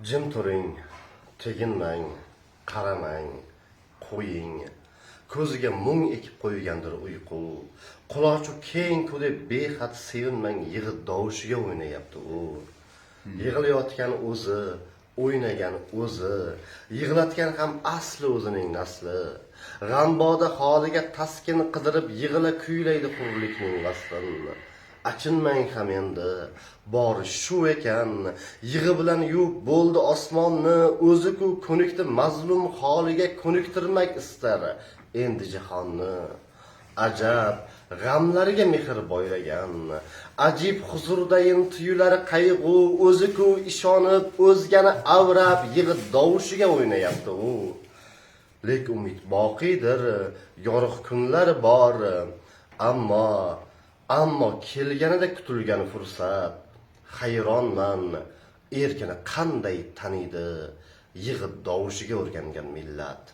Jim turing, teginmang, qaramang, qo'ying. Ko'ziga mung ekib qo'ygandir uyqu. Qulochi keng ku deb behad sevinmang, yig'i dovushiga o'ynayapti u. Yig'layotgan o'zi, o'ynagan o'zi, yig'latgan ham asli o'zining nasli. G'amboda holiga taskin qidirib yig'ila kuylaydi hurlikning vaslini. Achinmang ham endi, bori shu ekan, yig'i bilan yuvib bo'ldi osmonni, o'zi-ku ko'nikdi mazlum holiga ko'niktirmak istar endi jahonni. Ajab, g'amlariga mehr boylagan, ajib huzurdayin tuyulari qayg'u, o'zi-ku ishonib, o'zgani avrab, yig'i dovushiga o'ynayapti u. Lek umid boqiydir, yorug' kunlari bor, ammo kelganida kutilgan fursat. Hayronman, erkini qanday taniydi, yig'i dovushiga o'rgangan millat.